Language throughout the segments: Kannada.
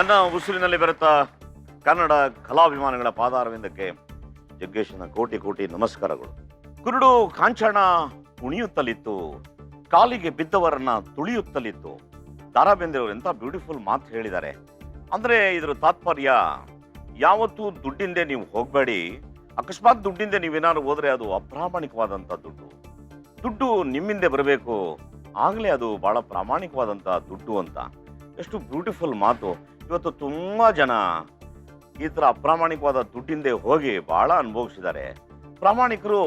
ನನ್ನ ಉಸಿರಿನಲ್ಲಿ ಬೆರೆತ ಕನ್ನಡ ಕಲಾಭಿಮಾನಿಗಳ ಪಾದಾರವಿಂದಕ್ಕೆ ಜಗ್ಗೇಶನ ಕೋಟಿ ಕೋಟಿ ನಮಸ್ಕಾರಗಳು. ಕುರುಡು ಕಾಂಚನ ಕುಣಿಯುತ್ತಲಿತ್ತು, ಕಾಲಿಗೆ ಬಿದ್ದವರನ್ನ ತುಳಿಯುತ್ತಲಿತ್ತು. ದಾರಾ ಬೇಂದ್ರೆಯವರು ಎಂತ ಬ್ಯೂಟಿಫುಲ್ ಮಾತು ಹೇಳಿದ್ದಾರೆ. ಅಂದ್ರೆ ಇದರ ತಾತ್ಪರ್ಯ ಯಾವತ್ತೂ ದುಡ್ಡಿಂದೆ ನೀವು ಹೋಗಬೇಡಿ. ಅಕಸ್ಮಾತ್ ದುಡ್ಡಿಂದೆ ನೀವೇನಾದ್ರು ಹೋದ್ರೆ ಅದು ಅಪ್ರಾಮಾಣಿಕವಾದಂಥ ದುಡ್ಡು ನಿಮ್ಮಿಂದೆ ಬರಬೇಕು, ಆಗಲೇ ಅದು ಬಹಳ ಪ್ರಾಮಾಣಿಕವಾದಂಥ ದುಡ್ಡು ಅಂತ. ಎಷ್ಟು ಬ್ಯೂಟಿಫುಲ್ ಮಾತು. ಇವತ್ತು ತುಂಬಾ ಜನ ಈ ಥರ ಅಪ್ರಾಮಾಣಿಕವಾದ ದುಡ್ಡಿಂದೆ ಹೋಗಿ ಬಹಳ ಅನುಭವಿಸಿದ್ದಾರೆ. ಪ್ರಾಮಾಣಿಕರು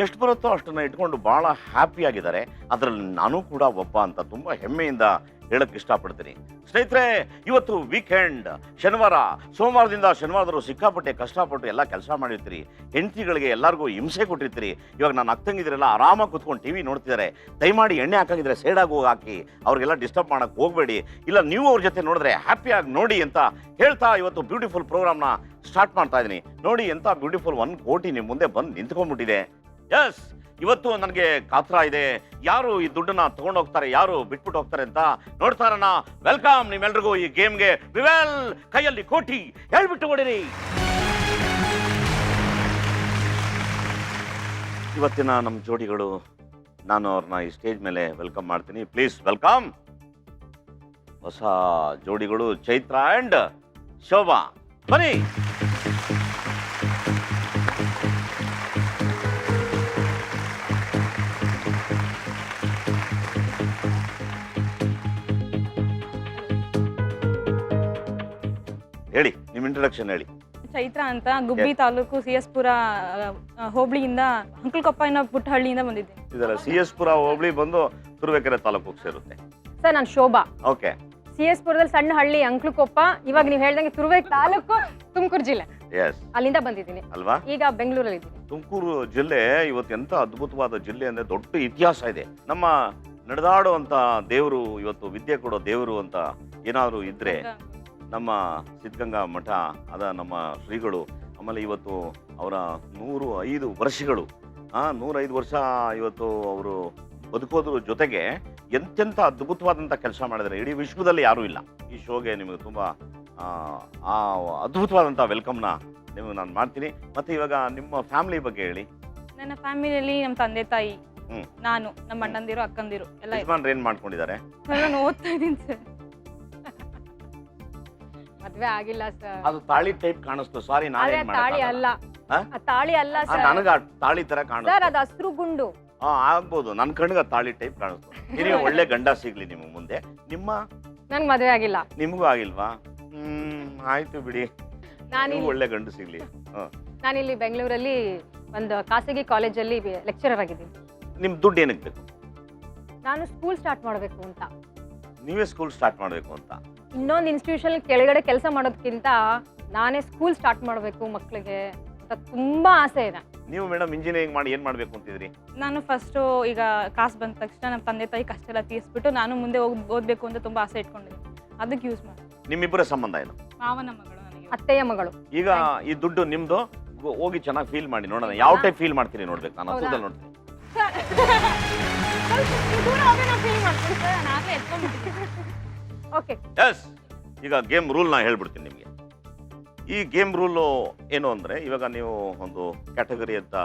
ಎಷ್ಟು ಬರುತ್ತೋ ಅಷ್ಟನ್ನ ಇಟ್ಕೊಂಡು ಬಹಳ ಹ್ಯಾಪಿ ಆಗಿದ್ದಾರೆ. ಅದರಲ್ಲಿ ನಾನು ಕೂಡ ಒಬ್ಬ ಅಂತ ತುಂಬಾ ಹೆಮ್ಮೆಯಿಂದ ಹೇಳಕ್ ಇಷ್ಟಪಡ್ತೀನಿ. ಸ್ನೇಹಿತರೆ, ಇವತ್ತು ವೀಕೆಂಡ್, ಶನಿವಾರ. ಸೋಮವಾರದಿಂದ ಶನಿವಾರದವರು ಸಿಕ್ಕಾಪಟ್ಟೆ ಕಷ್ಟಪಟ್ಟು ಎಲ್ಲ ಕೆಲಸ ಮಾಡಿರ್ತೀರಿ. ಹೆಂಡತಿಗಳಿಗೆ ಎಲ್ಲರಿಗೂ ಹಿಂಸೆ ಕೊಟ್ಟಿರ್ತೀರಿ. ಇವಾಗ ನಾನು ಅಕ್ಕಂಗಿದ್ರೆಲ್ಲ ಆರಾಮಾಗಿ ಕುತ್ಕೊಂಡು ಟಿವಿ ನೋಡ್ತಿದ್ದಾರೆ. ದಯಮಾಡಿ ಎಣ್ಣೆ ಹಾಕಿದ್ರೆ ಸೈಡಾಗಿ ಹೋಗಿ ಹಾಕಿ, ಅವ್ರಿಗೆಲ್ಲ ಡಿಸ್ಟರ್ಬ್ ಮಾಡಕ್ಕೆ ಹೋಗಬೇಡಿ. ಇಲ್ಲ ನೀವು ಅವ್ರ ಜೊತೆ ನೋಡಿದ್ರೆ ಹ್ಯಾಪಿಯಾಗಿ ನೋಡಿ ಅಂತ ಹೇಳ್ತಾ ಇವತ್ತು ಬ್ಯೂಟಿಫುಲ್ ಪ್ರೋಗ್ರಾಮ್ನ ಸ್ಟಾರ್ಟ್ ಮಾಡ್ತಾ ಇದ್ದೀನಿ. ನೋಡಿ ಎಂಥ ಬ್ಯೂಟಿಫುಲ್ 1 ಕೋಟಿ ನಿಮ್ಮ ಮುಂದೆ ಬಂದು ನಿಂತ್ಕೊಂಡ್ಬಿಟ್ಟಿದೆ. ಎಸ್, ಇವತ್ತು ನನಗೆ ಕಾತರ ಇದೆ. ಯಾರು ಈ ದುಡ್ಡನ್ನ ತಗೊಂಡು ಹೋಗ್ತಾರೆ, ಯಾರು ಬಿಟ್ಬಿಟ್ಟು ಹೋಗ್ತಾರೆ ಅಂತ ನೋಡ್ತಾರಣ್ಣ. ವೆಲ್ಕಮ್ ನಿಮ್ಮೆಲ್ರಿಗೂ ಈ ಗೇಮ್ಗೆ. ವಿವೆಲ್ ಕೈಯಲ್ಲಿ ಕೋಟಿ ಹೇಳ್ಬಿಟ್ಟು ಓಡಿರಿ. ಇವತ್ತಿನ ನಮ್ಮ ಜೋಡಿಗಳು, ನಾನು ಅವ್ರನ್ನ ಈ ಸ್ಟೇಜ್ ಮೇಲೆ ವೆಲ್ಕಮ್ ಮಾಡ್ತೀನಿ. ಪ್ಲೀಸ್ ವೆಲ್ಕಮ್ ಹೊಸ ಜೋಡಿಗಳು, ಚೈತ್ರ ಅಂಡ್ ಶೋಭಾ. ಬನ್ನಿ. ಹೇಳಿ, ನಿಮ್ಮ ಇಂಟ್ರೊಡಕ್ಷನ್ ಹೇಳಿ. ಚೈತ್ರ ಅಂತ, ಗುಬ್ಬಿ ತಾಲೂಕು CS ಪುರ ಹೋಬಳಿಯಿಂದ, ಅಂಕಲ್ಕೊಪ್ಪ ಅನ್ನೋ ಪುಟ್ಟ ಹಳ್ಳಿಯಿಂದ ಬಂದಿದ್ದೆ. ಇದರ CS ಪುರ ಹೋಬಳಿ ಬಂದು ತುರುವೇಕೆರೆ ತಾಲೂಕು ಸೇರುತ್ತೆ. ಸರ್ ನಾನು ಶೋಭಾ. ಓಕೆ. CS ಪುರದಲ್ಲಿ ಸಣ್ಣ ಹಳ್ಳಿ ಅಂಕಲ್ಕೊಪ್ಪ. ಇವಾಗ ನೀವು ಹೇಳ್ದಂಗೆ ತುರುವೇಕೆರೆ ತಾಲೂಕು, ತುಮಕೂರು ಜಿಲ್ಲೆ. ಎಸ್, ಅಲ್ಲಿಂದ ಬಂದಿದ್ದೀನಿ ಅಲ್ವಾ. ಈಗ ಬೆಂಗಳೂರಲ್ಲಿ ಇದ್ದೀನಿ. ತುಮಕೂರು ಜಿಲ್ಲೆ ಇವತ್ತು ಎಂತ ಅದ್ಭುತವಾದ ಜಿಲ್ಲೆ ಅಂದ್ರೆ ದೊಡ್ಡ ಇತಿಹಾಸ ಇದೆ. ನಮ್ಮ ನಡೆದಾಡುವಂತ ದೇವರು, ಇವತ್ತು ವಿದ್ಯೆ ಕೊಡೋ ದೇವರು ಅಂತ ಏನಾದ್ರು ಇದ್ರೆ ನಮ್ಮ ಸಿದ್ಧಗಂಗಾ ಮಠ, ಅದ ನಮ್ಮ ಶ್ರೀಗಳು. ಆಮೇಲೆ ಇವತ್ತು ಅವರ 105 ವರ್ಷಗಳು. 105 ವರ್ಷ ಇವತ್ತು ಅವರು ಬದುಕೋದ್ರ ಜೊತೆಗೆ ಎಂತೆಂಥ ಅದ್ಭುತವಾದಂಥ ಕೆಲಸ ಮಾಡಿದರೆ ಇಡೀ ವಿಶ್ವದಲ್ಲಿ ಯಾರೂ ಇಲ್ಲ. ಈ ಶೋಗೆ ನಿಮಗೆ ತುಂಬ ಅದ್ಭುತವಾದಂಥ ವೆಲ್ಕಮ್ನ ನಿಮಗೆ ನಾನು ಮಾಡ್ತೀನಿ. ಮತ್ತು ಇವಾಗ ನಿಮ್ಮ ಫ್ಯಾಮಿಲಿ ಬಗ್ಗೆ ಹೇಳಿ. ನನ್ನ ಫ್ಯಾಮಿಲಿಯಲ್ಲಿ ನಮ್ಮ ತಂದೆ ತಾಯಿ, ನಾನು, ನಮ್ಮ ಅಣ್ಣಂದಿರು, ಅಕ್ಕಂದಿರು ಎಲ್ಲ. ಏನು ಮಾಡ್ಕೊಂಡಿದ್ದಾರೆ? ನಾನು ಓದ್ತಾ ಇದ್ದೀನಿ ಸರ್. ಮದ್ವೆ ಆಗಿಲ್ಲ ಸರ್. ಅದು ತಾಳಿ ಟೈಪ್ ಕಾಣಿಸ್ತು. ಸಾರಿ, ತಾಳಿ ಅಲ್ಲ, ತಾಳಿ ಅಲ್ಲ ಸರ್. ನನಗೆ ತಾಳಿ ತರ ಕಾಣಿಸ್ತು ಸರ್. ಅದು ಹಸ್ರು ಗುಂಡು. ಆಗ್ಬೋದು. ನನ್ನ ಕಣ್ಣಿಗೆ ತಾಳಿ ಟೈಪ್ ಕಾಣಿಸ್ತು. ನಿಮಗೆ ಒಳ್ಳೆ ಗಂಡ ಸಿಗ್ಲಿ ನಿಮಗೆ ಮುಂದೆ. ನಿಮ್ಮ ನನ್ ಮದ್ವೆ ಆಗಿಲ್ಲ. ನಿಮಗೂ ಆಗಿಲ್ವಾ? ಆಯ್ತು ಬಿಡಿ, ನಾನು ಒಳ್ಳೆ ಗಂಡು ಸಿಗ್ಲಿ. ನಾನಿಲ್ಲಿ ಬೆಂಗಳೂರಲ್ಲಿ ಒಂದು ಖಾಸಗಿ ಕಾಲೇಜಲ್ಲಿ ಲೆಕ್ಚರರ್ ಆಗಿದ್ದೀನಿ. ನಿಮ್ ದುಡ್ಡು ಏನಕ್ಕೆ ಬೇಕು? ನಾನು ಸ್ಕೂಲ್ ಸ್ಟಾರ್ಟ್ ಮಾಡಬೇಕು ಅಂತ. ನೀವೇ ಸ್ಕೂಲ್ ಸ್ಟಾರ್ಟ್ ಮಾಡಬೇಕು ಅಂತ? ಇನ್ನೊಂದು ಇನ್ಸ್ಟಿಟ್ಯೂಷನ್ ಕೆಳಗಡೆ ಕೆಲಸ ಮಾಡೋದಕ್ಕಿಂತ ನಾನೇ ಸ್ಕೂಲ್ ಸ್ಟಾರ್ಟ್ ಮಾಡಬೇಕು ಮಕ್ಕಳಿಗೆ ಅಂತ ತುಂಬಾ ಆಸೆ ಇದೆ. ನೀವು ಮೇಡಮ್ ಇಂಜಿನಿಯರಿಂಗ್ ಮಾಡಿ ಏನ್ ಮಾಡ್ಬೇಕು ಅಂತಿದ್ರಿ? ನಾನು ಫಸ್ಟ್ ಈಗ ಕಾಸು ಬಂದ ತಕ್ಷಣ ನಮ್ಮ ತಂದೆ ತಾಯಿ ಕಷ್ಟ ಎಲ್ಲ ತೀರಿಸ್ಬಿಟ್ಟು ನಾನು ಮುಂದೆ ಓದ್ಬೇಕು ಅಂತ ತುಂಬಾ ಆಸೆ ಇಟ್ಕೊಂಡಿದ್ದೀನಿ. ಅದಕ್ಕೆ ಯೂಸ್ ಮಾಡಿ. ನಿಮ್ಮಿಬ್ಬರ ಸಂಬಂಧ ಏನು? ಮಾವನ ಮಗಳು, ನನಗೆ ಅತ್ತೆಯ ಮಗಳು. ಈಗ ಈ ದುಡ್ಡು ನಿಮ್ದು. ಹೋಗಿ ಚೆನ್ನಾಗಿ ಫೀಲ್ ಮಾಡಿ ನೋಡೋಣ. ಯಾವ ಟೈಪ್ ಫೀಲ್ ಮಾಡ್ತೀರಿ ನೋಡ್ಬೇಕು. ನಾನು ಹತ್ತದಲ್ಲಿ ನೋಡ್ತೀನಿ. ಓಕೆ. ಎಸ್, ಈಗ ಗೇಮ್ ರೂಲ್ ನಾ ಹೇಳ್ಬಿಡ್ತೀನಿ ನಿಮಗೆ. ಈ ಗೇಮ್ ರೂಲು ಏನು ಅಂದರೆ, ಇವಾಗ ನೀವು ಒಂದು ಕ್ಯಾಟಗರಿ ಅಂತ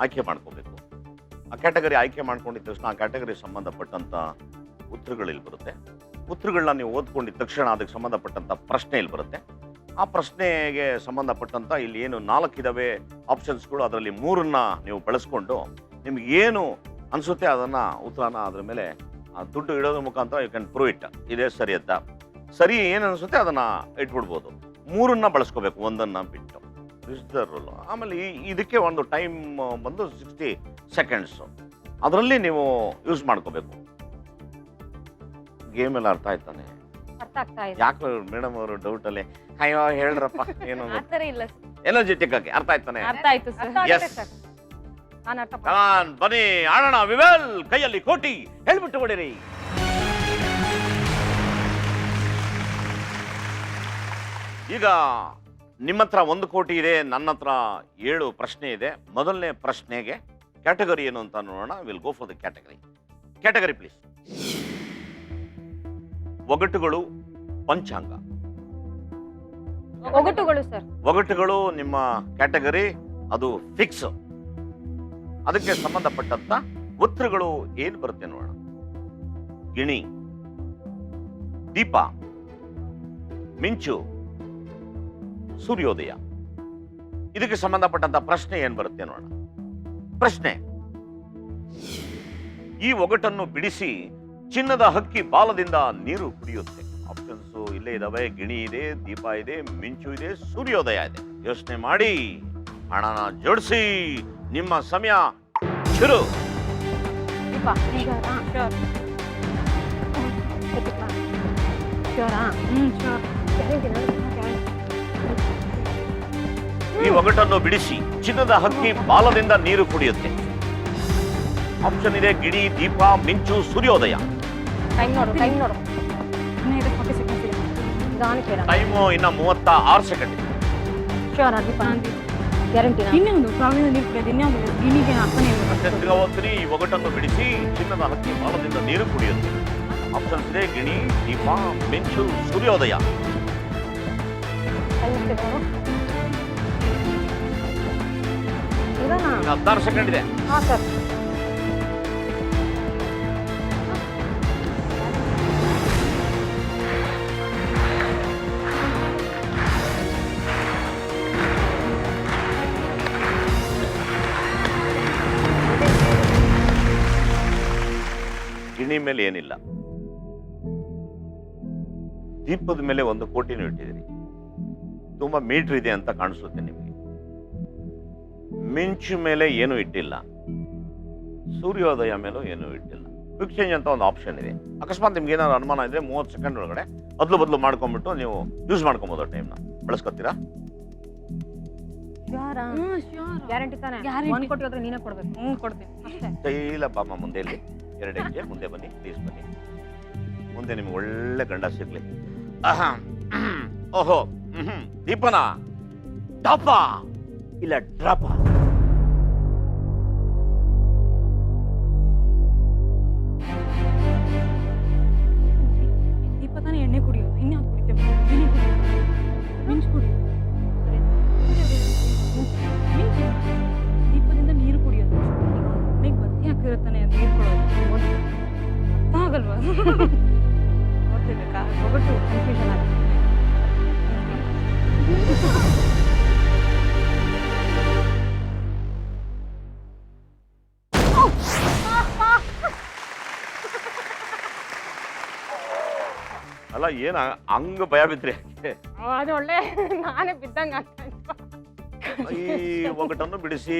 ಆಯ್ಕೆ ಮಾಡ್ಕೋಬೇಕು. ಆ ಕ್ಯಾಟಗರಿ ಆಯ್ಕೆ ಮಾಡ್ಕೊಂಡಿದ್ದ ತಕ್ಷಣ ಆ ಕ್ಯಾಟಗರಿ ಸಂಬಂಧಪಟ್ಟಂಥ ಉತ್ತರಗಳು ಇಲ್ಲಿ ಬರುತ್ತೆ. ಉತ್ತರಗಳನ್ನ ನೀವು ಓದ್ಕೊಂಡಿದ್ದ ತಕ್ಷಣ ಅದಕ್ಕೆ ಸಂಬಂಧಪಟ್ಟಂಥ ಪ್ರಶ್ನೆ ಇಲ್ಲಿ ಬರುತ್ತೆ. ಆ ಪ್ರಶ್ನೆಗೆ ಸಂಬಂಧಪಟ್ಟಂಥ ಇಲ್ಲಿ ಏನು 4 ಇದ್ದಾವೆ ಆಪ್ಷನ್ಸ್ಗಳು, ಅದರಲ್ಲಿ 3ನ್ನ ನೀವು ಬಳಸ್ಕೊಂಡು ನಿಮ್ಗೆ ಏನು ಅನಿಸುತ್ತೆ ಅದನ್ನು ಉತ್ತರನ ಅದ್ರ ಮೇಲೆ ದುಡ್ಡು ಇಡೋದ್ರ ಮುಖಾಂತರ ಯು ಕ್ಯಾನ್ ಪ್ರೂವ್ ಇಟ್. ಇದೇ ಸರಿ ಅಂತ. ಸರಿ ಏನು ಅನಿಸುತ್ತೆ ಅದನ್ನು ಇಟ್ಬಿಡ್ಬೋದು. 3ನ್ನ ಬಳಸ್ಕೋಬೇಕು, 1ನ್ನ ಬಿಟ್ಟು. Is the rule. ಆಮೇಲೆ ಇದಕ್ಕೆ ಒಂದು ಟೈಮ್ ಬಂದು 60 ಸೆಕೆಂಡ್ಸು. ಅದರಲ್ಲಿ ನೀವು ಯೂಸ್ ಮಾಡ್ಕೋಬೇಕು. ಗೇಮ್ ಎಲ್ಲ ಅರ್ಥ ಆಯ್ತಾನೆ? ಅರ್ಥ ಆಗ್ತಾ ಇದೆ. ಯಾಕೆ ಮೇಡಮ್ ಅವರು ಡೌಟಲ್ಲಿ ಅಯ್ಯೋ ಹೇಳ್ರಪ್ಪ ಏನು ಆತರ ಇಲ್ಲ. ಎನರ್ಜೆಟಿಕ್ ಆಗಿ ಅರ್ಥ ಆಯ್ತಾನೆ? ಅರ್ಥ ಆಯ್ತು ಸರ್. ನಾನು ಅರ್ಥ ಬನ್ನಿ ಆಡೋಣ. ವಿವೆಲ್ ಕೈಯಲ್ಲಿ ಕೋಟಿ ಹೇಳ್ಬಿಟ್ಟು ಹೊಡಿರಿ. ಈಗ ನಿಮ್ಮ ಹತ್ರ 1 ಕೋಟಿ ಇದೆ, ನನ್ನ ಹತ್ರ 7 ಪ್ರಶ್ನೆ ಇದೆ. ಮೊದಲನೇ ಪ್ರಶ್ನೆಗೆ ಕ್ಯಾಟಗರಿ ಏನು ಅಂತ ನೋಡೋಣ. Will go for the category please. ಒಗಟುಗಳು, ಪಂಚಾಂಗ. ಒಗಟುಗಳು ಸರ್. ಒಗಟುಗಳು ನಿಮ್ಮ ಕ್ಯಾಟಗರಿ, ಅದು ಫಿಕ್ಸ್. ಅದಕ್ಕೆ ಸಂಬಂಧಪಟ್ಟಂತ ಉತ್ತರಗಳು ಏನ್ ಬರುತ್ತೆ ನೋಡೋಣ. ಗಿಣಿ, ದೀಪ, ಮಿಂಚು, ಸೂರ್ಯೋದಯ. ಇದಕ್ಕೆ ಸಂಬಂಧಪಟ್ಟಂತ ಪ್ರಶ್ನೆ ಏನ್ ಬರುತ್ತೆ ನೋಡೋಣ. ಪ್ರಶ್ನೆ: ಈ ಒಗಟನ್ನು ಬಿಡಿಸಿ ಚಿನ್ನದ ಹಕ್ಕಿ ಬಾಲದಿಂದ ನೀರು ಕುಡಿಯುತ್ತೆ. ಆಪ್ಷನ್ಸ್ ಇಲ್ಲೇ ಇದಾವೆ. ಗಿಣಿ ಇದೆ, ದೀಪ ಇದೆ, ಮಿಂಚು ಇದೆ, ಸೂರ್ಯೋದಯ ಇದೆ. ಯೋಚನೆ ಮಾಡಿ, ಹಣನ ಜೋಡಿಸಿ. ನಿಮ್ಮ ಸಮಯ ಶುರು. ದೀಪ. Sure. ಶ್ಯೂರಾ? Sure. ಗ್ಯಾರಂಟಿನಾ? ಈ ಒಗಟನ್ನು ಬಿಡಿಸಿ ಚಿನ್ನದ ಹಕ್ಕಿ ಬಾಲದಿಂದ ನೀರು ಕುಡಿಯುತ್ತೆ. ಆಪ್ಷನ್ ಇದೆ ಗಿಣಿ, ದೀಪ, ಮಿಂಚು, ಸೂರ್ಯೋದಯ. ಟೈಮ್ ನೋಡು. ಇನ್ನೂ ಇದೆ 40 seconds ಇದೆ. ನಿಧಾನಕ್ಕೆ ಹೇಳ. ಟೈಮು ಇನ್ನ 36 ಸೆಕೆಂಡ್. ಶ್ಯೂರಾ ದೀಪ? ಗ್ಯಾರಂಟಿನಾ? ಇನ್ನೊಂದು ಪ್ರಾಬ್ಲಮ್ ನೀರು ಕುಡಿಯೋದು. ಇನ್ಯಾವುದು ಗಿಣಿಗೆ ಅರ್ಥನೇ ಇಲ್ಲ. ಮತ್ತೆ ತಿರ್ಗಾ ಓದ್ತೀನಿ. ಈ ಒಗಟನ್ನು ಬಿಡಿಸಿ ಚಿನ್ನದ ಹಕ್ಕಿ ಬಾಲದಿಂದ ನೀರು ಕುಡಿಯುತ್ತೆ. ಆಪ್ಷನ್ ಇದೆ ಗಿಣಿ, ದೀಪ, ಮಿಂಚು, ಸೂರ್ಯೋದಯ. ಟೈಮ್ ಎಷ್ಟಿದೆ ನೋಡು. ನಿಧಾನ. ಇನ್ನು 16 ಸೆಕೆಂಡ್ ಇದೆ. ಹಾಂ ಸರ್. ಗಿಣಿ ಮೇಲೆ ಏನಿಲ್ಲ. ದೀಪದ ಮೇಲೆ 1 ಕೋಟಿನೂ ಇಟ್ಟಿದ್ದೀರಿ. ತುಂಬಾ ಮೀಟರ್ ಇದೆ ಅಂತ ಕಾಣಿಸುತ್ತೆ ನಿಮಗೆ. ಮಿಂಚು ಮೇಲೆ ಏನೂ ಇಟ್ಟಿಲ್ಲ. ಸೂರ್ಯೋದಯ ಮೇಲೂ ಏನೂ ಇಟ್ಟಿಲ್ಲ. ಕ್ವಿಕ್ ಚೇಂಜ್ ಅಂತ ಒಂದು ಆಪ್ಷನ್ ಇದೆ. ಅಕಸ್ಮಾತ್ ನಿಮ್ಗೆ ಏನಾದ್ರು ಅನುಮಾನ ಇದ್ರೆ 30 ಸೆಕೆಂಡ್ ಒಳಗಡೆ ಬದಲು ಮಾಡ್ಕೊಂಡ್ಬಿಟ್ಟು ನೀವು ಯೂಸ್ ಮಾಡ್ಕೊಬೋದು. ಟೈಮ್ನ ಬಳಸ್ಕೊತೀರಾ? ಶ್ಯೂರಾ? Sure. ಗ್ಯಾರಂಟಿ ತಾನೆ? Guarantee. 1 ಕೋಟಿ ಹೋದ್ರೆ ನೀನೇ ಕೊಡ್ಬೇಕು. ಕೊಡ್ತೀನಿ. ಅಷ್ಟೇ. ಶೈಲಪ್ಪ ಅಮ್ಮ ಮುಂದೆ ಇಲ್ಲಿ 2 ಹೆಜ್ಜೆ ಮುಂದೆ ಬನ್ನಿ, ಪ್ಲೀಸ್ ಬನ್ನಿ. ಮುಂದೆ ನಿಮ್ಗೆ ಒಳ್ಳೆ ಗಂಡ ಸಿಗ್ಲಿ. ಓಹೋ, ದೀಪನ ಟಾಪ ಇಲ್ಲ ಡ್ರಾಪ? ದೀಪ ತಾನೇ ಎಣ್ಣೆ ಕುಡಿಯೋದು. ಇನ್ಯಾವ್ದು ಕುಡಿತೇವೆ? ಗಿಣಿ ಕುಡಿಯೋದು, ಮಿಂಚು ಕುಡಿಯೋದು, ಮಿಂಚು ದೀಪದಿಂದ ನೀರು ಕುಡಿಯೋದು. ಈಗ ಬತ್ತಿ ಹಾಕಿರುತ್ತಾನೆ ಅದು ನೀರು ಕೊಡೋದು. ಅರ್ಥ ಆಗಲ್ವಾ? ನೋಡ್ತಿರ್ಬೇಕಾ? ಒಗಟು ಕನ್ಫ್ಯೂಷನ್ ಆಗುತ್ತೆ. ಅಲ್ಲ, ಏನ ಹಂಗ ಭಯ ಬಿದ್ರಿ? ಅದು ಒಳ್ಳೆ ನಾನೇ ಬಿದ್ದಂಗೆ ಆಗ್ತಾ ಇತ್ತು. ಈ ಒಗಟನ್ನು ಬಿಡಿಸಿ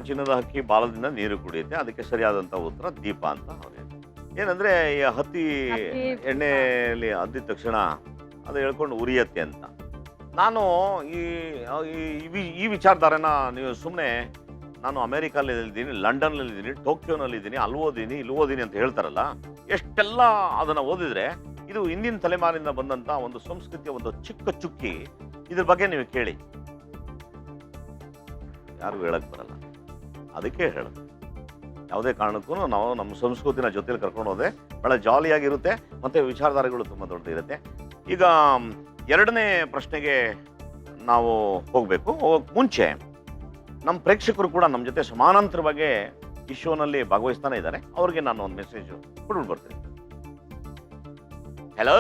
ಚಿನ್ನದ ಹಕ್ಕಿ ಬಾಲದಿಂದ ನೀರು ಕುಡಿಯುತ್ತೆ. ಅದಕ್ಕೆ ಸರಿಯಾದಂತ ಉತ್ತರ ದೀಪ ಅಂತ ಅವ್ರು ಹೇಳಿದ್ರು. ಏನಂದ್ರೆ ಈ ಹತ್ತಿ ಎಣ್ಣೆಯಲ್ಲಿ ಅದ್ದಿದ ತಕ್ಷಣ ಅದು ಹೇಳ್ಕೊಂಡು ಉರಿಯತ್ತೆ ಅಂತ. ನಾನು ಈ ವಿಚಾರಧಾರೆನ ನೀವು ಸುಮ್ಮನೆ ನಾನು ಅಮೆರಿಕಲ್ಲಿದ್ದೀನಿ, ಲಂಡನ್ನಲ್ಲಿದ್ದೀನಿ, ಟೋಕಿಯೋನಲ್ಲಿದ್ದೀನಿ, ಅಲ್ಲಿ ಓದಿನಿ, ಇಲ್ಲಿ ಓದಿನಿ ಅಂತ ಹೇಳ್ತಾರಲ್ಲ, ಎಷ್ಟೆಲ್ಲ ಅದನ್ನ ಓದಿದ್ರೆ ಇದು ಇಂದಿನ ತಲೆಮಾರಿನಿಂದ ಬಂದಂತ ಒಂದು ಸಂಸ್ಕೃತಿಯ ಒಂದು ಚಿಕ್ಕ ಚುಕ್ಕಿ. ಇದ್ರ ಬಗ್ಗೆ ನೀವು ಕೇಳಿ, ಯಾರು ಹೇಳಕ್ ಬರಲ್ಲ. ಅದಕ್ಕೆ ಹೇಳೋದು, ಯಾವುದೇ ಕಾರಣಕ್ಕೂ ನಾವು ನಮ್ಮ ಸಂಸ್ಕೃತಿನ ಜೊತೆಲಿ ಕರ್ಕೊಂಡು ಹೋದ್ರೆ ಬಹಳ ಜಾಲಿಯಾಗಿರುತ್ತೆ, ಮತ್ತೆ ವಿಚಾರಧಾರೆಗಳು ತುಂಬ ದೊಡ್ಡದಿರುತ್ತೆ. ಈಗ 2ನೇ ಪ್ರಶ್ನೆಗೆ ನಾವು ಹೋಗಬೇಕು. ಹೋಗಕ್ಕೆ ಮುಂಚೆ ನಮ್ಮ ಪ್ರೇಕ್ಷಕರು ಕೂಡ ನಮ್ಮ ಜೊತೆ ಸಮಾನಾಂತರವಾಗಿ ಈ ಶೋನಲ್ಲಿ ಭಾಗವಹಿಸ್ತಾನೆ ಇದ್ದಾರೆ. ಅವ್ರಿಗೆ ನಾನು ಒಂದು ಮೆಸೇಜ್ ಕೊಡ್ಬಿಟ್ಟು ಬರ್ತೀನಿ. ಹೆಲೋ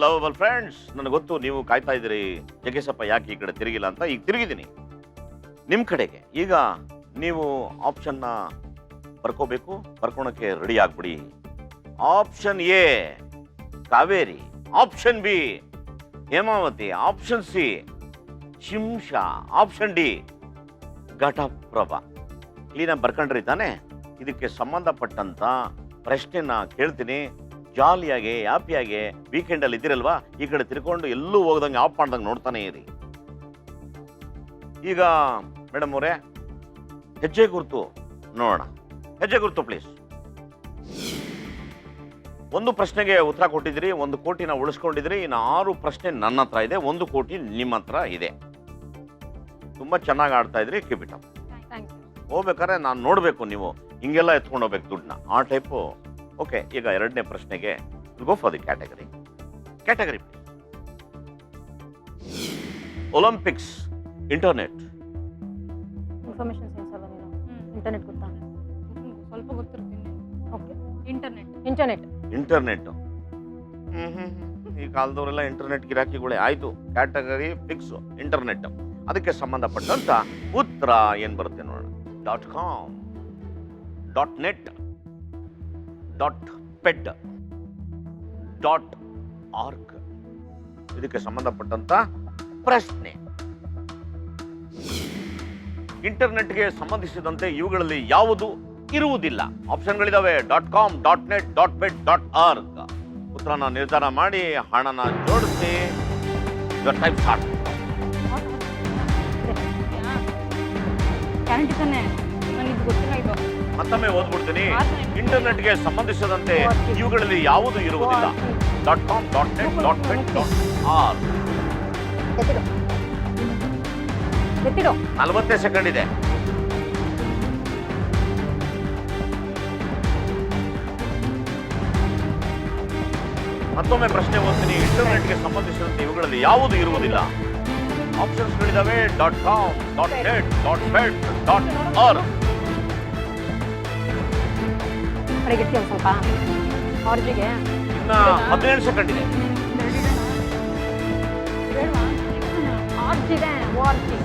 ಲವಬಲ್ ಫ್ರೆಂಡ್ಸ್, ನನಗೆ ಗೊತ್ತು ನೀವು ಕಾಯ್ತಾ ಇದ್ದೀರಿ ಜಗ್ಗೇಶಪ್ಪ ಯಾಕೆ ಈ ಕಡೆ ತಿರುಗಿಲ್ಲ ಅಂತ. ಈಗ ತಿರುಗಿದ್ದೀನಿ ನಿಮ್ಮ ಕಡೆಗೆ. ಈಗ ನೀವು ಆಪ್ಷನ್ನ ಬರ್ಕೋಬೇಕು. ಬರ್ಕೊಳಕ್ಕೆ ರೆಡಿ ಆಗ್ಬಿಡಿ. Option A Kaveri, option B Hemavati, option C Shimsha, option D Ghataprabha. ಕ್ಲೀನಾಗಿ ಬರ್ಕೊಂಡ್ರಿ ತಾನೆ? ಇದಕ್ಕೆ ಸಂಬಂಧಪಟ್ಟಂತ ಪ್ರಶ್ನೆನ ಕೇಳ್ತೀನಿ. ಜಾಲಿಯಾಗಿ ಹ್ಯಾಪಿಯಾಗಿ ವೀಕೆಂಡಲ್ಲಿ ಇದ್ದೀರಲ್ವಾ, ಈ ಕಡೆ ತಿರ್ಕೊಂಡು ಎಲ್ಲೂ ಹೋಗ್ದಂಗೆ ಆಫ್ ಮಾಡ್ದಂಗೆ ನೋಡ್ತಾನೆ ಇರಿ. ಈಗ ಮೇಡಮ್ ಅವರೇ, ಹೆಜ್ಜೆ ಗುರುತು ನೋಡೋಣ. ಹೆಜ್ಜೆ ಗುರುತು ಪ್ಲೀಸ್. 1 ಪ್ರಶ್ನೆಗೆ ಉತ್ತರ ಕೊಟ್ಟಿದ್ರಿ, 1 ಕೋಟಿನ ಉಳಿಸ್ಕೊಂಡಿದ್ರಿ. ಇನ್ನು 6 ಪ್ರಶ್ನೆ ನನ್ನ ಹತ್ರ ಇದೆ, 1 ಕೋಟಿ ನಿಮ್ಮ ಹತ್ರ ಇದೆ. ತುಂಬಾ ಚೆನ್ನಾಗಿ ಆಡ್ತಾ ಇದ್ರಿ. Keep it up. Thank you. ಹೋಗ್ಬೇಕಾದ್ರೆ ನಾನು ನೋಡ್ಬೇಕು ನೀವು ಹಿಂಗೆಲ್ಲ ಎತ್ಕೊಂಡು ಹೋಗ್ಬೇಕು ದುಡ್ಡನ್ನ, ಆ ಟೈಪು. ಓಕೆ, ಈಗ 2ನೇ ಪ್ರಶ್ನೆಗೆ go for the category. Olympics, internet. Information science ಅಲ್ಲ ನೀನು? ಇಂಟರ್ನೆಟ್ ಗೊತ್ತಾ? ಸ್ವಲ್ಪ ಗೊತ್ತಿರ್ತೀನಿ. Okay, internet. ಇಂಟರ್ನೆಟ್. ಈ ಕಾಲದವರೆಲ್ಲ ಇಂಟರ್ನೆಟ್ ಗಿರಾಕಿಗಳೇ. ಆಯ್ತು, ಕ್ಯಾಟಗರಿ ಫಿಕ್ಸ್ ಇಂಟರ್ನೆಟ್. ಅದಕ್ಕೆ ಸಂಬಂಧಪಟ್ಟಂತ ಉತ್ತರ ಏನ್ ಬರುತ್ತೆ ನೋಡೋಣ. .com, .net, .ped, .org. ಇದಕ್ಕೆ ಸಂಬಂಧಪಟ್ಟಂತ ಪ್ರಶ್ನೆ. ಇಂಟರ್ನೆಟ್ಗೆ ಸಂಬಂಧಿಸಿದಂತೆ ಇವುಗಳಲ್ಲಿ ಯಾವುದು ಇರುವುದಿಲ್ಲ. ಆಪ್ಷನ್ಗಳಿದಾವೆ. .com, .net, .ped, .org. ಉತ್ತರನ ನಿರ್ಧಾರ ಮಾಡಿ, ಹಣನ ಜೋಡಿಸಿ. Your time start. ಗ್ಯಾರಂಟಿ ತಾನೆ? ನನಗೆ ಇದು ಗೊತ್ತಿಲ್ಲ. ಇದು ಮತ್ತೊಮ್ಮೆ ಓದ್ಬಿಡ್ತೀನಿ. ಇಂಟರ್ನೆಟ್ಗೆ ಸಂಬಂಧಿಸಿದಂತೆ ಇವುಗಳಲ್ಲಿ ಯಾವುದು ಇರುವುದಿಲ್ಲ. .com, .net, .ped, .org. ಗೊತ್ತಿರೋ 40 ಸೆಕೆಂಡ್ ಇದೆ. ಮತ್ತೊಮ್ಮೆ ಪ್ರಶ್ನೆ ಓದ್ತೀನಿ. ಇಂಟರ್ನೆಟ್ಗೆ ಸಂಬಂಧಿಸಿದಂತೆ ಇವುಗಳಲ್ಲಿ ಯಾವುದು ಇರುವುದಿಲ್ಲ. ಆಪ್ಷನ್ಸ್ಗಳಿದಾವೆ. .com, .net, .ped, .org. ಕಡೆಗೆ ಒಂದು ಸ್ವಲ್ಪ ಆರ್ಜಿಗೆ ಇನ್ನ 17 ಸೆಕೆಂಡ್ ಇದೆ. ಆರ್ಜಿದೆ. ಆರ್ಜಿ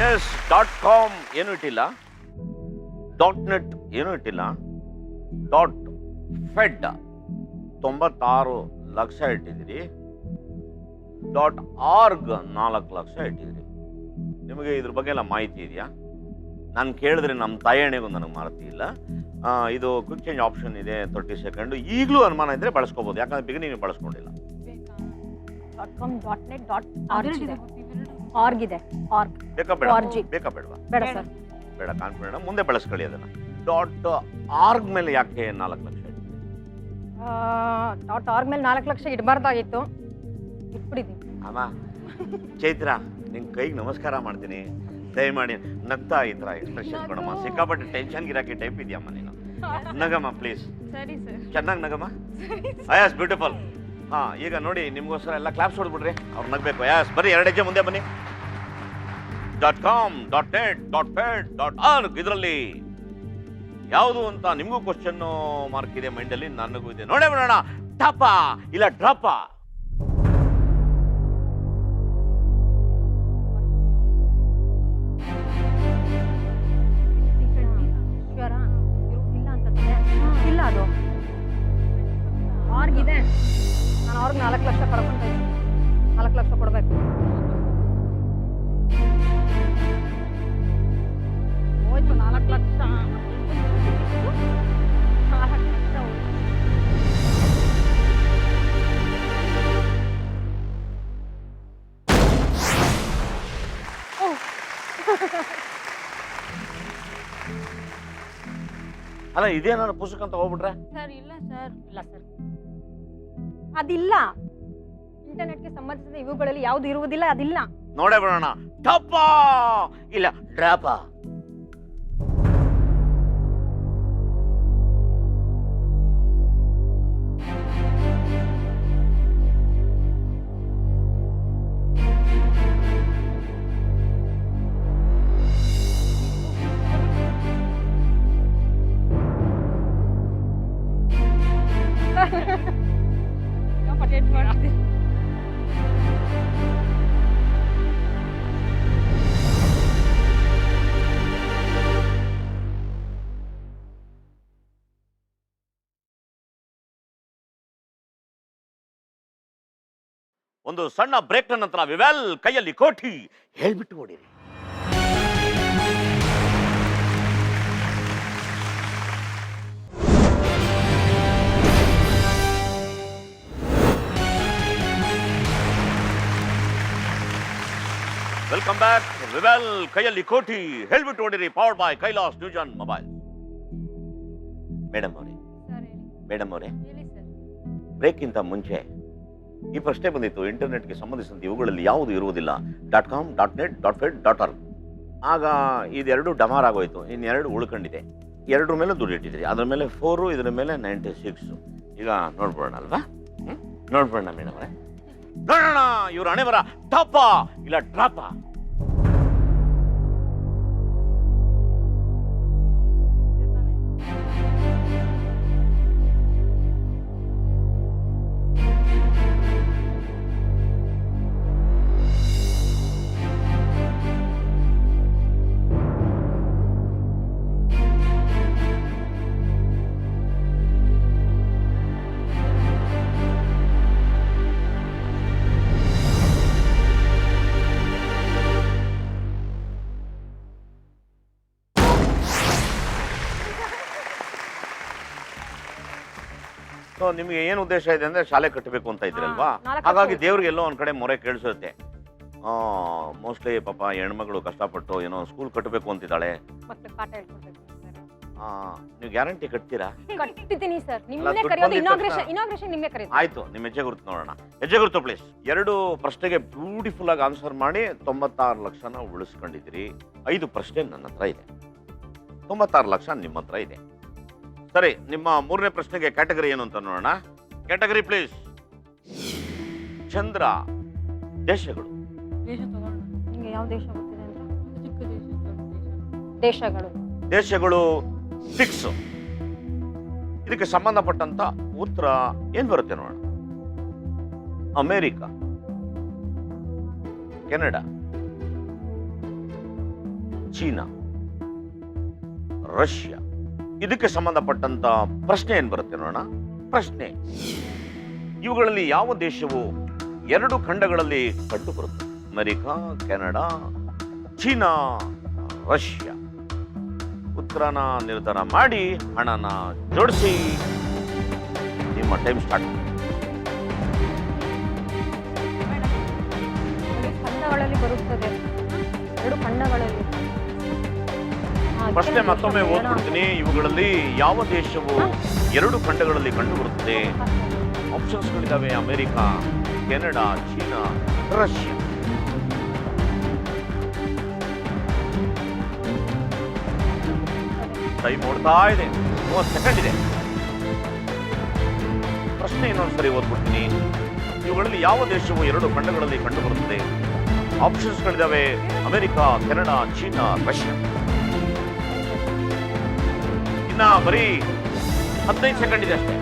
ಎಸ್. .com ಏನು ಇಟ್ಟಿಲ್ಲ. .net ಏನು ಇಟ್ಟಿಲ್ಲ. .fed 96 ಲಕ್ಷ ಇಟ್ಟಿದ್ದೀರಿ. .org 4 ಲಕ್ಷ ಇಟ್ಟಿದ್ದೀರಿ. ನಿಮಗೆ ಇದ್ರ ಬಗ್ಗೆ ಎಲ್ಲ ಮಾಹಿತಿ ಇದೆಯಾ? ನಾನು ಕೇಳಿದ್ರೆ ನಮ್ಮ ತಾಯಣೆಗೂ ನನಗೆ ಮಾಹಿತಿ ಇಲ್ಲ. ಇದು ಕ್ವಿಕ್ ಚೇಂಜ್ ಆಪ್ಷನ್ ಇದೆ. 30 ಸೆಕೆಂಡ್. ಈಗಲೂ ಅನುಮಾನ ಇದ್ರೆ ಬಳಸ್ಕೋಬಹುದು, ಯಾಕಂದ್ರೆ ಬಿಗಿನಿಂಗ್ ನೀವು ಬಳಸ್ಕೊಂಡಿಲ್ಲ. .com, .net, .org ಇದೆ. ಆರ್ಗ್ ಇದೆ. ಆರ್ಗ್ ಬೇಕಾ ಬೇಡ? ಬೇಕಾ ಬೇಡವಾ? ಬೇಡ ಸರ್, ಬೇಡ. ಕಾನ್ಫಿಡೆಂಟ್ ಮುಂದೆ ಬಳಸ್ಕೊಳ್ಳಿ ಅದನ್ನ. .org ಮೇಲೆ ಯಾಕೆ 4 ಲಕ್ಷ? .org ಮೇಲೆ 4 ಲಕ್ಷ ಇಡಬಾರ್ದಾಗಿತ್ತು, ಇಟ್ಬಿಟ್ಟಿದ್ದೀನಿ. ಅಮ್ಮ ಚೈತ್ರ, ನಿನ್ ಕೈಗೆ ನಮಸ್ಕಾರ ಮಾಡ್ತೀನಿ. ದಯಮಾಡಿ ನಗ್ತಾ ಈ ಥರ ಎಕ್ಸ್ಪ್ರೆಷನ್ ಕೊಡಮ್ಮ. ಸಿಕ್ಕಾಪಟ್ಟೆ ಟೆನ್ಷನ್ ಗಿರಾಕಿ ಟೈಪ್ ಇದೆಯಮ್ಮ ನೀನು. ನಗಮ್ಮ ಪ್ಲೀಸ್. ಸರಿ ಸರ್. ಚೆನ್ನಾಗಿ ನಗಮ್ಮ. Yes, beautiful. ಹಾ, ಈಗ ನೋಡಿ ನಿಮ್ಗೋಸ್ಕರ ಎಲ್ಲ ಕ್ಲಾಪ್ಸ್ ಹೊಡ್ಬಿಡ್ರಿ. ಅವ್ರು ನಗಬೇಕು. ಯಸ್, ಬರೀ 2 ಹೆಜ್ಜೆ ಮುಂದೆ ಬನ್ನಿ. .com, .net, .ped, .org ಇದರಲ್ಲಿ ಯಾವುದು ಅಂತ ನಿಮಗೂ ಕ್ವಶನ್ ಮಾರ್ಕ್ ಇದೆ ಮೈಂಡಲ್ಲಿ, ನನಗೂ ಇದೆ. ನೋಡೇ ಬಿಡೋಣ. ಟಾಪ ಇಲ್ಲ ಡ್ರಾಪ? ಇಲ್ಲ ಅಂತಂದ್ರೆ ಇಲ್ಲ, ಅದು ಆರ್ಗ್ ಇದೆ. ನಾನು ಅವ್ರಿಗೆ 4 ಲಕ್ಷ ಕಳ್ಕೊಂತ ಇದ್ದೀನಿ. 4 ಲಕ್ಷ ಕೊಡ್ಬೇಕು. ಹೋಯ್ತು 4 ಲಕ್ಷ. 4 ಲಕ್ಷ ಅಲ್ಲ, ಇದೇ ನಾನು ಪುಸ್ತಕ ಅಂತ ಹೋಗ್ಬಿಟ್ರೆ? ಸರ್ ಇಲ್ಲ ಸರ್. ಇಲ್ಲ ಸರ್, ಅದಿಲ್ಲ. ಇಂಟರ್ನೆಟ್ಗೆ ಸಂಬಂಧಿಸಿದ ಇವುಗಳಲ್ಲಿ ಯಾವುದು ಇರುವುದಿಲ್ಲ, ಅದಿಲ್ಲ. ನೋಡೇ ಬಿಡೋಣ. ಟಪ್ಪ ಇಲ್ಲ ಡ್ರಾಪ? ಒಂದು ಸಣ್ಣ ಬ್ರೇಕ್ ನಂತರ ವಿವೆಲ್ ಕೈಯಲ್ಲಿ ಕೋಠಿ ಹೇಳ್ಬಿಟ್ಟು ಓಡಿರಿ. Welcome back. ವಿವೆಲ್ ಕೈಯಲ್ಲಿ ಕೋಠಿ ಹೇಳ್ಬಿಟ್ಟು ಓಡಿರಿ, powered by Kailas Newgen mobile. Madam ಅವರೇ, ಮೇಡಮ್ ಅವರೇ, ಬ್ರೇಕ್ ಇಂತ ಮುಂಚೆ ಈ ಪ್ರಶ್ನೆ ಬಂದಿತ್ತು. ಇಂಟರ್ನೆಟ್ಗೆ ಸಂಬಂಧಿಸಿದಂತೆ ಇವುಗಳಲ್ಲಿ ಯಾವುದು ಇರುವುದಿಲ್ಲ. .com, .net, .ped, .org ಆಗ ಇದೆರಡು ಡಮಾರ್ ಆಗೋಯ್ತು, ಇನ್ನೆರಡು ಉಳ್ಕೊಂಡಿದೆ. ಎರಡ್ರ ಮೇಲೆ ದುಡ್ಡು ಇಟ್ಟಿದ್ರಿ, ಅದ್ರ ಮೇಲೆ 4, ಇದ್ರ ಮೇಲೆ 96. ಈಗ ನೋಡ್ಬೋಣ ಅಲ್ವಾ? ನೋಡ್ಬೋಣ ಮೇಡಮ್ ಅವರೇ, ನೋಡೋಣ ಇವ್ರ ಹಣೆ ಬರ ಟಾಪ ಇಲ್ಲ ಡ್ರಾಪ. ಸೊ ನಿಮ್ಗೆ ಏನು ಉದ್ದೇಶ ಇದೆ ಅಂದ್ರೆ ಶಾಲೆ ಕಟ್ಟಬೇಕು ಅಂತ ಇದ್ರಲ್ವಾ? ಹಾಗಾಗಿ ದೇವ್ರಿಗೆ ಎಲ್ಲೋ ಒಂದ್ ಕಡೆ ಮೊರೆ ಕೇಳಿಸುತ್ತೆ. ಮೋಸ್ಟ್ಲಿ ಪಾಪ ಹೆಣ್ಮಗಳು ಕಷ್ಟಪಟ್ಟು ಏನೋ ಸ್ಕೂಲ್ ಕಟ್ಟಬೇಕು ಅಂತಿದ್ದಾಳೆ. ಮಕ್ಳಿಗೆ ಪಾಠ ಹೇಳ್ಕೊಡ್ಬೇಕು ಸರ್. ನೀವು ಗ್ಯಾರಂಟಿ ಕಟ್ತೀರಾ? ಕಟ್ಟಿದ್ದೀನಿ ಸರ್. ನಿಮ್ಮನ್ನೇ ಕರೆಯೋದು, ಇನಾಗ್ರೇಷನ್ ನಿಮ್ಮೇ ಕರೆಯೋದು. ಆಯ್ತು, ನಿಮ್ಮ ಹೆಜ್ಜೆ ಗುರುತು ನೋಡೋಣ. ಹೆಜ್ಜೆ ಗುರುತು ಪ್ಲೀಸ್. 2 ಪ್ರಶ್ನೆಗೆ ಬ್ಯೂಟಿಫುಲ್ ಆಗಿ ಆನ್ಸರ್ ಮಾಡಿ 96 ಲಕ್ಷನ ಉಳಿಸ್ಕೊಂಡಿದ್ದೀರಿ. 5 ಪ್ರಶ್ನೆ ನನ್ನ ಹತ್ರ ಇದೆ, 96 ಲಕ್ಷ ನಿಮ್ಮ ಹತ್ರ ಇದೆ. ಸರಿ, ನಿಮ್ಮ 3ನೇ ಪ್ರಶ್ನೆಗೆ ಕ್ಯಾಟಗರಿ ಏನು ಅಂತ ನೋಡೋಣ. Category please. ಚಂದ್ರ ದೇಶಗಳು. ನಿಮಗೆ ಯಾವ ದೇಶ ಗೊತ್ತಿದೆ ಅಂತ? ದೇಶಗಳು. ದೇಶಗಳು 6. ಇದಕ್ಕೆ ಸಂಬಂಧಪಟ್ಟಂತ ಉತ್ತರ ಏನ್ ಬರುತ್ತೆ ನೋಡೋಣ. America, Canada, China, Russia. ಇದಕ್ಕೆ ಸಂಬಂಧಪಟ್ಟಂತ ಪ್ರಶ್ನೆ ಏನ್ ಬರುತ್ತೆ ನೋಡೋಣ. ಪ್ರಶ್ನೆ: ಇವುಗಳಲ್ಲಿ ಯಾವ ದೇಶವು 2 ಖಂಡಗಳಲ್ಲಿ ಕಂಡು ಬರುತ್ತೆ? America, Canada, China, Russia. ಉತ್ತರನ ನಿರ್ಧಾರ ಮಾಡಿ, ಹಣನ ಜೋಡಿಸಿ. ನಿಮ್ಮ ಟೈಮ್ ಸ್ಟಾರ್ಟ್. ಖಂಡಗಳಲ್ಲಿ ಬರುತ್ತದೆ, 2 ಖಂಡಗಳಲ್ಲಿ. ಪ್ರಶ್ನೆ ಮತ್ತೊಮ್ಮೆ ಓದ್ಬಿಡ್ತೀನಿ. ಇವುಗಳಲ್ಲಿ ಯಾವ ದೇಶವು 2 ಖಂಡಗಳಲ್ಲಿ ಕಂಡು ಬರುತ್ತದೆ? ಆಪ್ಷನ್ಸ್ಗಳಿದಾವೆ: America, Canada, China, Russia. Time ಓಡ್ತಾ ಇದೆ, 30 ಸೆಕೆಂಡ್ ಇದೆ. ಪ್ರಶ್ನೆ ಇನ್ನೊಂದ್ಸರಿ ಓದ್ಬಿಡ್ತೀನಿ. ಇವುಗಳಲ್ಲಿ ಯಾವ ದೇಶವು 2 ಖಂಡಗಳಲ್ಲಿ ಕಂಡು ಬರುತ್ತದೆ? ಆಪ್ಷನ್ಸ್ಗಳಿದಾವೆ: ಅಮೆರಿಕ, ಕೆನಡಾ, ಚೀನಾ, ರಷ್ಯಾ. ಇನ್ನ ಬರೀ 15 ಸೆಕೆಂಡ್ ಇದೆ ಅಷ್ಟೇ.